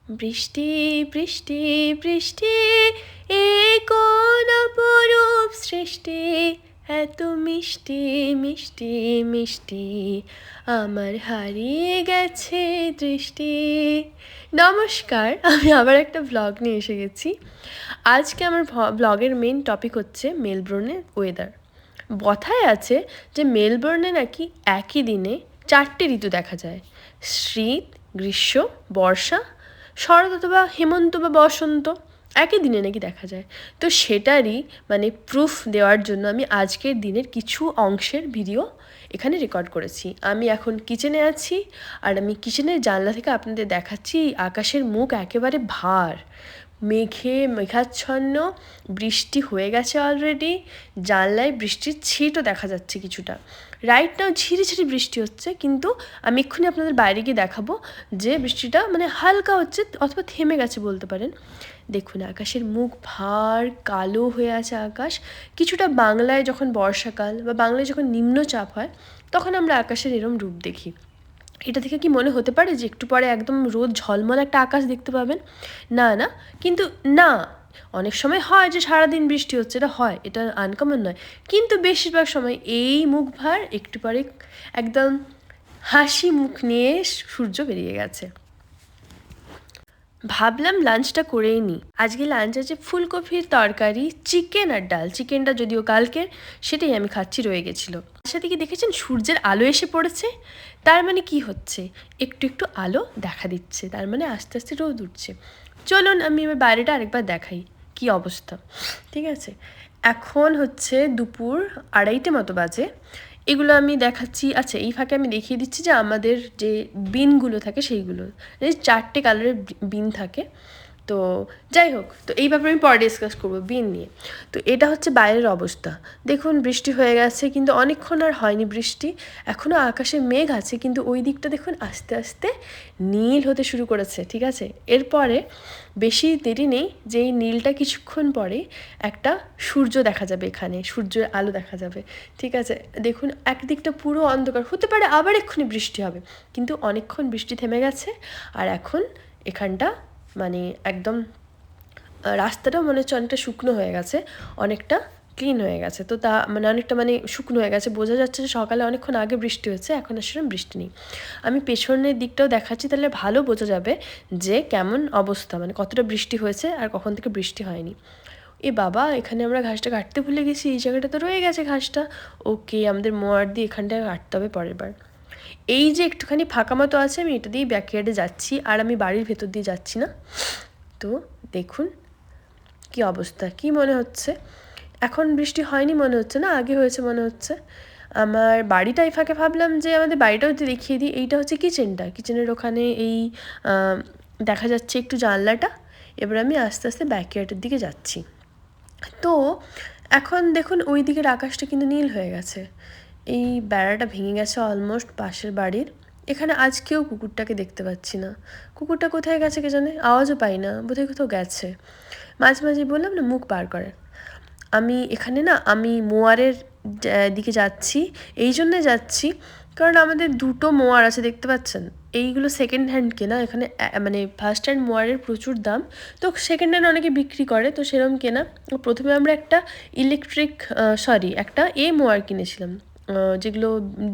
বৃষ্টি বৃষ্টি বৃষ্টি এ কোন অপরূপ সৃষ্টি, এত মিষ্টি মিষ্টি মিষ্টি আমার হারিয়ে গেছে দৃষ্টি। নমস্কার, আমি আবার একটা ভ্লগ নিয়ে এসে গেছি। আজকে আমার ব্লগের মেন টপিক হচ্ছে মেলবোর্নের ওয়েদার। কথায় আছে যে মেলবোর্নে নাকি একই দিনে 4টে ঋতু দেখা যায়: শীত, গ্রীষ্ম, বর্ষা, শরৎ অথবা হেমন্ত বা বসন্ত একই দিনে নাকি দেখা যায়। তো সেটারই প্রুফ দেওয়ার জন্য আমি আজকের দিনের কিছু অংশের ভিডিও এখানে রেকর্ড করেছি। আমি এখন কিচেনে আছি, আর আমি কিচেনের জানলা থেকে আপনাদের দেখাচ্ছি আকাশের মুখ একেবারে ভার, মেঘাচ্ছন্ন, বৃষ্টি হয়ে গেছে অলরেডি। জানলায় বৃষ্টির ছিটও দেখা যাচ্ছে কিছুটা। রাইট নাও ঝিরিঝিরি বৃষ্টি হচ্ছে, কিন্তু আমি এক্ষুনি আপনাদের বাইরে গিয়ে দেখাবো যে বৃষ্টিটা হালকা হচ্ছে অথবা থেমে গেছে বলতে পারেন। দেখুন আকাশের মুখ ভার, কালো হয়ে আছে আকাশ। কিছুটা বাংলায় যখন বর্ষাকাল বা বাংলায় যখন নিম্নচাপ হয় তখন আমরা আকাশের এরম রূপ দেখি। এটা থেকে কি মনে হতে পারে যে একটু পরে একদম রোদ ঝলমল একটা আকাশ দেখতে পাবেন? না না, কিন্তু না, অনেক সময় হয় যে সারাদিন বৃষ্টি হচ্ছে, এটা হয়, এটা আনকমন নয়। কিন্তু বেশিরভাগ সময় এই মুখ ভার, একটু পরে একদম হাসি মুখ নিয়ে সূর্য বেরিয়ে গেছে। ভাবলাম লাঞ্চটা করেই নিই। আজকে লাঞ্চ আছে ফুলকপির তরকারি, চিকেন আর ডাল। চিকেনটা যদিও কালকের, সেটাই আমি খাচ্ছি, রয়ে গেছিলো। তার সাথে কি দেখেছেন সূর্যের আলো এসে পড়েছে? তার মানে কি হচ্ছে, একটু একটু আলো দেখা দিচ্ছে, তার মানে আস্তে আস্তে রোদ উঠছে। চলুন আমি এবার বাইরেটা আরেকবার দেখাই কি অবস্থা। ঠিক আছে, এখন হচ্ছে দুপুর 2:30 মতো বাজে। এগুলো আমি দেখাচ্ছি। আচ্ছা, এই ফাঁকে আমি দেখিয়ে দিচ্ছি যে আমাদের যে বিনগুলো থাকে সেইগুলো, 4টে কালারের বিন থাকে। তো যাই হোক, তো এই ব্যাপারে আমি পরে ডিসকাস করবো বিন নিয়ে। তো এটা হচ্ছে বাইরের অবস্থা। দেখুন বৃষ্টি হয়ে গেছে, কিন্তু অনেকক্ষণ আর হয়নি বৃষ্টি। এখনও আকাশে মেঘ আছে, কিন্তু ওই দিকটা দেখুন আস্তে আস্তে নীল হতে শুরু করেছে। ঠিক আছে, এরপরে বেশি দেরি নেই, যে এই নীলটা কিছুক্ষণ পরে একটা সূর্য দেখা যাবে, এখানে সূর্যের আলো দেখা যাবে। ঠিক আছে, দেখুন একদিকটা পুরো অন্ধকার, হতে পারে আবার এক্ষুনি বৃষ্টি হবে, কিন্তু অনেকক্ষণ বৃষ্টি থেমে গেছে। আর এখন এখানটা একদম রাস্তাটাও মনে হচ্ছে অনেকটা শুকনো হয়ে গেছে, অনেকটা ক্লিন হয়ে গেছে। তো তা অনেকটা শুকনো হয়ে গেছে, বোঝা যাচ্ছে যে সকালে অনেকক্ষণ আগে বৃষ্টি হয়েছে, এখন আর সেরকম বৃষ্টি নেই। আমি পেছনের দিকটাও দেখাচ্ছি, তাহলে ভালো বোঝা যাবে যে কেমন অবস্থা, কতটা বৃষ্টি হয়েছে আর কখন থেকে বৃষ্টি হয়নি। এ বাবা, এখানে আমরা ঘাসটা কাটতে ভুলে গেছি, এই জায়গাটা তো রয়ে গেছে ঘাসটা। ওকে, আমাদের মোয়ার দিয়ে এখানটায় কাটতে হবে পরের বার। এই যে একটুখানি ফাঁকা মতো আছে, আমি এটা দিয়েই ব্যাকইয়ার্ডে যাচ্ছি, আর আমি বাড়ির ভেতর দিয়ে যাচ্ছি না। তো দেখুন কি অবস্থা, কি মনে হচ্ছে এখন বৃষ্টি হয়নি মনে হচ্ছে না, আগে হয়েছে মনে হচ্ছে। আমার বাড়িটাই ফাঁকে, ভাবলাম যে আমাদের বাড়িটাও যদি দেখিয়ে দিই। এইটা হচ্ছে কিচেনটা, কিচেনের ওখানে এই দেখা যাচ্ছে একটু জানলাটা। এবার আমি আস্তে আস্তে ব্যাকইয়ার্ডের দিকে যাচ্ছি। তো এখন দেখুন ওই দিকের আকাশটা কিন্তু নীল হয়ে গেছে, এই বেড়াটা ভেঙে গেছে অলমোস্ট পাশের বাড়ির। এখানে আজকেও কুকুরটাকে দেখতে পাচ্ছি না। কুকুরটা কোথায় গেছে কে জানে, আওয়াজও পাই না, বোধহয় কোথাও গেছে। মাঝে মাঝে বললাম না মুখ বার করে। আমি মোয়ারের দিকে যাচ্ছি, এই জন্যে যাচ্ছি কারণ আমাদের 2টো মোয়ার আছে, দেখতে পাচ্ছেন। এইগুলো সেকেন্ড হ্যান্ড কেনা, এখানে ফার্স্ট হ্যান্ড মোয়ারের প্রচুর দাম, তো সেকেন্ড হ্যান্ড অনেকে বিক্রি করে, তো সেরকম কেনা। প্রথমে আমরা একটা একটা মোয়ার কিনেছিলাম, যেগুলো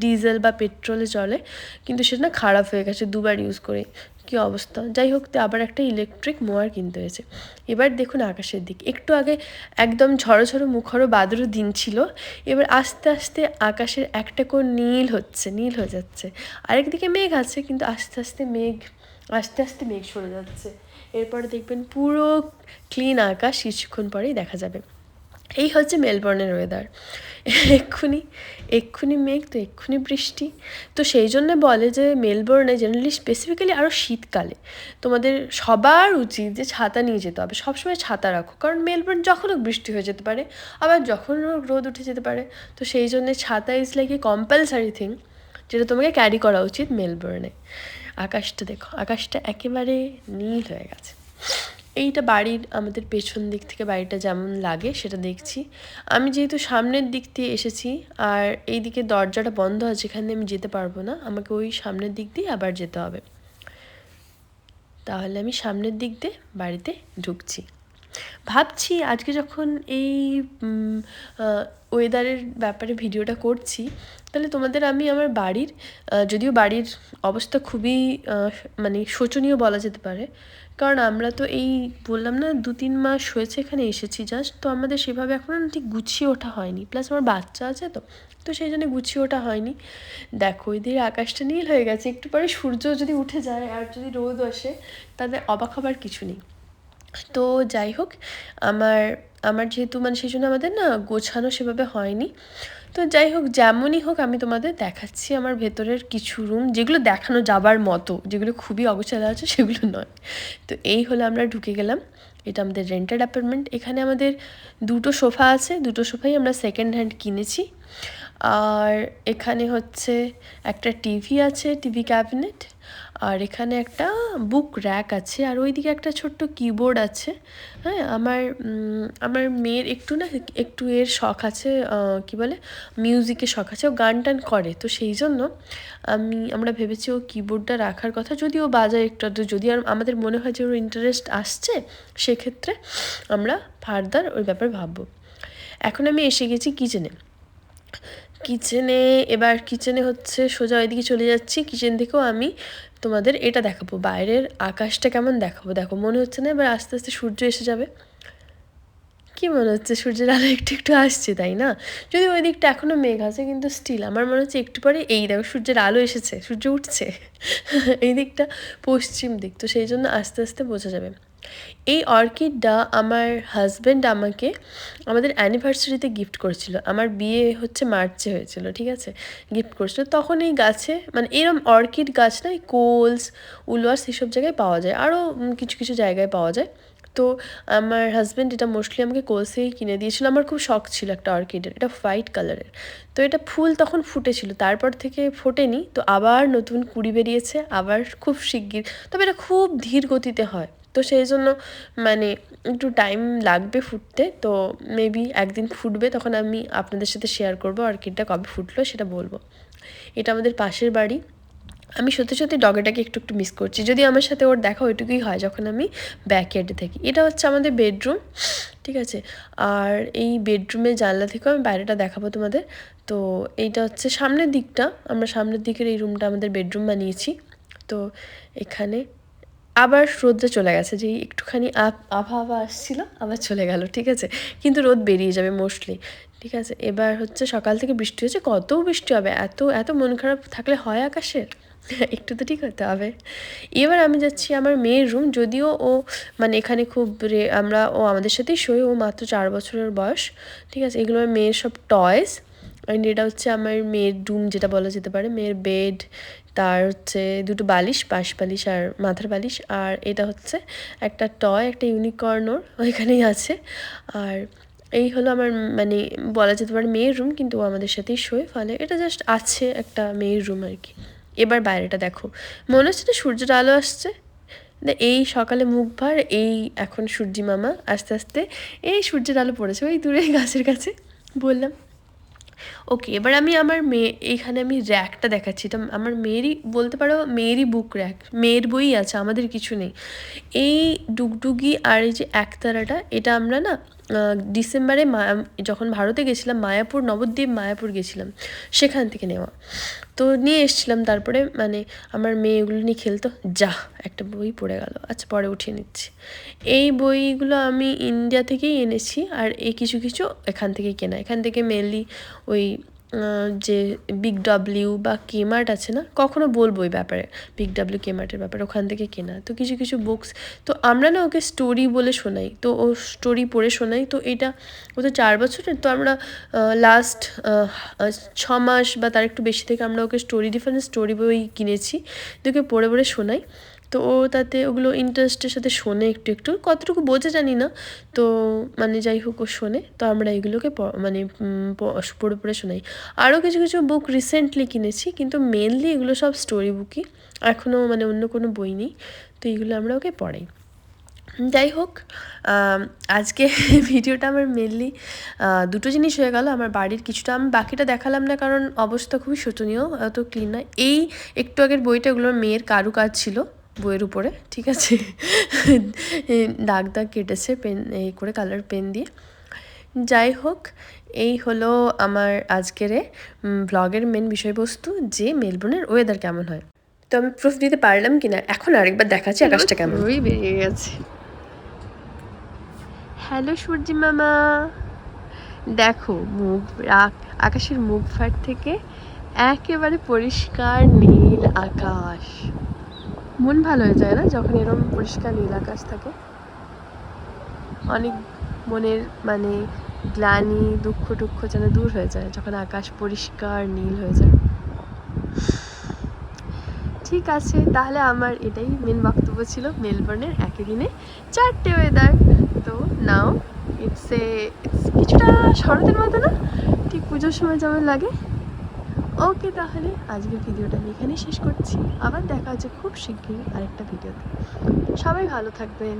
ডিজেল বা পেট্রোলে চলে, কিন্তু সেটা না খারাপ হয়ে গেছে 2বার ইউজ করে, কী অবস্থা। যাই হোক, তো আবার একটা ইলেকট্রিক মোয়ার কিনতে হয়েছে। এবার দেখুন আকাশের দিক, একটু আগে একদম ঝড়ো ঝড়ো মুখরো বাদরও দিন ছিল, এবার আস্তে আস্তে আকাশের একটা কোণ নীল হয়ে যাচ্ছে। আরেকদিকে মেঘ আছে, কিন্তু আস্তে আস্তে মেঘ সরে যাচ্ছে। এরপরে দেখবেন পুরো ক্লিন আকাশ কিছুক্ষণ পরেই দেখা যাবে। এই হচ্ছে মেলবোর্নের ওয়েদার। এক্ষুনি মেঘ, তো এক্ষুনি বৃষ্টি। তো সেই জন্য বলে যে মেলবোর্নে জেনারেলি স্পেসিফিক্যালি আরও শীতকালে তোমাদের সবার উচিত যে ছাতা নিয়ে যেতে হবে, সবসময় ছাতা রাখো, কারণ মেলবোর্ন যখনও বৃষ্টি হয়ে যেতে পারে, আবার যখনও রোদ উঠে যেতে পারে। তো সেই জন্যে ছাতা is like a compulsory thing, যেটা তোমাকে ক্যারি করা উচিত মেলবোর্নে। আকাশটা দেখো, আকাশটা একেবারে নীল হয়ে গেছে। এইটা বাড়ির আমাদের পেছন দিক থেকে বাড়িটা যেমন লাগে সেটা দেখছি। আমি যেহেতু সামনের দিক দিয়ে এসেছি, আর এই দিকে দরজাটা বন্ধ আছে, এখানে আমি যেতে পারবো না, আমাকে ওই সামনের দিক দিয়ে আবার যেতে হবে। তাহলে আমি সামনের দিক দিয়ে বাড়িতে ঢুকছি। ভাবছি আজকে যখন এই ওয়েদারের ব্যাপারে ভিডিওটা করছি, তাহলে তোমাদের আমি আমার বাড়ির, যদিও বাড়ির অবস্থা খুবই মানে শোচনীয় বলা যেতে পারে, কারণ আমরা তো এই বললাম না 2-3 মাস হয়েছে এখানে এসেছি জাস্ট, তো আমাদের সেভাবে এখনও ঠিক গুছিয়ে ওঠা হয়নি, প্লাস আমার বাচ্চা আছে তো সেই জন্য গুছিয়ে ওঠা হয়নি। দেখো এদিকে আকাশটা নীল হয়ে গেছে, একটু পরে সূর্য যদি উঠে যায় আর যদি রোদ আসে তাহলে অবাক হবার কিছু নেই। তো যাই হোক, আমার যেহেতু মানে সেই জন্য আমাদের না গোছানো সেভাবে হয়নি। তো যাই হোক, যেমনই হোক আমি তোমাদের দেখাচ্ছি আমার ভেতরের কিছু রুম, যেগুলো দেখানো যাবার মতো, যেগুলো খুবই অগোছালো আছে সেগুলো নয়। তো এই হলো আমরা ঢুকে গেলাম, এটা আমাদের রেন্টেড অ্যাপার্টমেন্ট। এখানে আমাদের 2টো সোফা আছে, 2টো সোফাই আমরা সেকেন্ড হ্যান্ড কিনেছি। আর এখানে হচ্ছে একটা টিভি আছে, টিভি ক্যাবিনেট, আর এখানে একটা বুক র্যাক আছে, আর ওইদিকে একটা ছোট্ট কিবোর্ড আছে। হ্যাঁ, আমার মেয়ের একটু এর শখ আছে, কি বলে, মিউজিকের শখ আছে, ও গান টান করে, তো সেই জন্য আমরা ভেবেছি ও কিবোর্ডটা রাখার কথা, যদি ও বাজায় একটু আধটু, যদি আর আমাদের মনে হয় যে ওর ইন্টারেস্ট আসছে সেক্ষেত্রে আমরা ফার্দার ওই ব্যাপারে ভাববো। এখন আমি এসে গেছি এবার কিচেনে হচ্ছে সোজা ওইদিকে চলে যাচ্ছি। কিচেন থেকেও আমি তোমাদের এটা দেখাবো, বাইরের আকাশটা কেমন দেখাবো। দেখো মনে হচ্ছে না এবার আস্তে আস্তে সূর্য এসে যাবে? কি মনে হচ্ছে? সূর্যের আলো একটু একটু আসছে, তাই না? যদি ওই দিকটা এখনও মেঘ আছে, কিন্তু স্টিল আমার মনে হচ্ছে একটু পরে এই দেখো সূর্যের আলো এসেছে, সূর্য উঠছে। এই দিকটা পশ্চিম দিক, তো সেই জন্য আস্তে আস্তে বোঝা যাবে। এই অর্কিডটা আমার হাজব্যান্ড আমাকে আমাদের অ্যানিভার্সারিতে গিফট করেছিল। আমার বিয়ে হচ্ছে মার্চে হয়েছিল, ঠিক আছে, গিফট করেছিল। তখন এই গাছে মানে এরম অর্কিড গাছ না কোলস, উলওয়ার্স এইসব জায়গায় পাওয়া যায়, আরও কিছু কিছু জায়গায় পাওয়া যায়। তো আমার হাজব্যান্ড এটা মোস্টলি আমাকে কোলসেই কিনে দিয়েছিল। আমার খুব শখ ছিল একটা অর্কিডের, এটা হোয়াইট কালারের। তো এটা ফুল তখন ফুটেছিল, তারপর থেকে ফোটেনি, তো আবার নতুন কুড়ি বেরিয়েছে, আবার খুব শিগগির, তবে এটা খুব ধীর গতিতে হয়, তো সেই জন্য মানে একটু টাইম লাগবে ফুটতে। তো মেবি একদিন ফুটবে, তখন আমি আপনাদের সাথে শেয়ার করবো অর্কিডটা কবে ফুটলো সেটা বলবো। এটা আমাদের পাশের বাড়ি। আমি সত্যি সত্যি ডগেটাকে একটু একটু মিস করছি, যদি আমার সাথে ওর দেখা ওইটুকুই হয় যখন আমি ব্যাকইয়ার্ডে থাকি। এটা হচ্ছে আমাদের বেডরুম, ঠিক আছে। আর এই বেডরুমের জানলা থেকেও আমি বাইরেটা দেখাবো তোমাদের। তো এইটা হচ্ছে সামনের দিকটা, আমরা সামনের দিকের এই রুমটা আমাদের বেডরুম বানিয়েছি। তো এখানে আবার রোদটা চলে গেছে, যেই একটুখানি আবহাওয়া আসছিল আবার চলে গেল, ঠিক আছে, কিন্তু রোদ বেরিয়ে যাবে মোস্টলি, ঠিক আছে। এবার হচ্ছে সকাল থেকে বৃষ্টি হয়েছে, কত বৃষ্টি হবে, এত এত মন খারাপ থাকলে হয় আকাশের? একটু তো ঠিক হতে হবে। এবার আমি যাচ্ছি আমার মেয়ের রুম, যদিও ও মানে এখানে খুব ও আমাদের সাথেই শোয়, ও মাত্র 4 বছরের বয়স, ঠিক আছে। এগুলো আমার মেয়ের সব টয়েস, অ্যান্ড এটা হচ্ছে আমার মেয়ের রুম যেটা বলা যেতে পারে, মেয়ের বেড, তার হচ্ছে 2টো বালিশ, পাশ বালিশ আর মাথার বালিশ, আর এটা হচ্ছে একটা টয়, একটা ইউনিকর্নর ওইখানেই আছে। আর এই হলো আমার মানে বলা যেতে পারে মেয়ের রুম, কিন্তু ও আমাদের সাথেই শোয়, ফলে এটা জাস্ট আছে একটা মেয়ের রুম আর কি। এবার বাইরেটা দেখো, মনে হচ্ছে না সূর্যের আলো আসছে? এই সকালে মুখ ভার, এই এখন সূর্যি মামা আস্তে আস্তে এই সূর্যের আলো পড়েছে ওই দূরে গাছের কাছে, বললাম। ওকে, এবার আমি আমার এইখানে আমি র্যাকটা দেখাচ্ছি, এটা আমার মেয়েরই বলতে পারো, মেয়েরই বুক র্যাক, মেয়ের বই আছে, আমাদের কিছু নেই। এই ডুগডুগি আর এই যে একতারাটা, এটা আমরা না ডিসেম্বরে যখন ভারতে গেছিলাম, নবদ্বীপ মায়াপুর গেছিলাম, সেখান থেকে নেওয়া, তো নিয়ে এসেছিলাম। তারপরে মানে আমার মেয়ে এগুলো নিয়ে খেলতো, একটা বই পড়ে গেল, আচ্ছা পরে উঠিয়ে নিচ্ছি। এই বইগুলো আমি ইন্ডিয়া থেকেই এনেছি, আর এই কিছু কিছু এখান থেকেই কেনা, এখান থেকে মেনলি ওই যে বিগ ডাব্লিউ বা কেমার্ট আছে না, কখনো বলবো ওই ব্যাপারে, বিগ ডাব্লিউ কেমার্টের ব্যাপারে, ওখান থেকে কেনা। তো কিছু কিছু বুকস, তো আমরা না ওকে স্টোরি বলে শোনাই, তো ও স্টোরি পড়ে শোনাই। তো এটা ও তো 4 বছরের, তো আমরা লাস্ট 6 মাস বা তার একটু বেশি থেকে আমরা ওকে ডিফারেন্ট স্টোরি বই কিনেছি, তো ওকে পড়ে পড়ে শোনাই। তো ও তাতে ওগুলো ইন্টারেস্টের সাথে শোনে, একটু একটু, কতটুকু বোঝে জানি না, তো মানে যাই হোক ও শোনে, তো আমরা এগুলোকে মানে পড়ে পড়ে শোনাই। আরও কিছু কিছু বুক রিসেন্টলি কিনেছি, কিন্তু মেনলি এগুলো সব স্টোরি বুকই, এখনও মানে অন্য কোনো বই নেই, তো এইগুলো আমরা ওকে পড়াই। যাই হোক, আজকে ভিডিওটা আমার মেনলি 2টো জিনিস হয়ে গেল, আমার বাড়ির কিছুটা, আমি বাকিটা দেখালাম না কারণ অবস্থা খুবই শোচনীয়, অত ক্লিন নয়। এই একটু আগের বইটা, ওগুলোর মেয়ের কারুকাজ ছিল, বইয়ের উপরে, ঠিক আছে। দাগ দাগ কেটেছে পেন এই করে কালার পেন দিয়ে। যাই হোক, এই হলো আমার আজকের ব্লগের মেন বিষয়বস্তু, যে মেলবোর্নের ওয়েদার কেমন হয়। তো আমি প্রুফ দিতে পারলাম কিনা এখন আরেকবার দেখাচ্ছি আকাশটা কেমন বেরিয়ে গেছে। হ্যালো সূর্যি মামা, দেখো মুখ আকাশের মুখ ফাট থেকে একেবারে পরিষ্কার নীল আকাশ। মন ভালো হয়ে যায় না যখন এরকম পরিষ্কার নীল আকাশ থাকে? অনেক মনের মানে গ্লানি দুঃখ টুক্ষ যেন দূর হয়ে যায় যখন আকাশ পরিষ্কার নীল হয়ে যায়। ঠিক আছে, তাহলে আমার এটাই মেন বক্তব্য ছিল মেলবোর্নের একই দিনে 4টে ওয়েদার। তো নাও ইটস কিছুটা শরতের মতো না, ঠিক পুজোর সময় যেমন লাগে। ওকে, তাহলে আজকের ভিডিওটা আমি এখানেই শেষ করছি। আবার দেখা হচ্ছে খুব শিগগিরই আরেকটা ভিডিওতে। সবাই ভালো থাকবেন।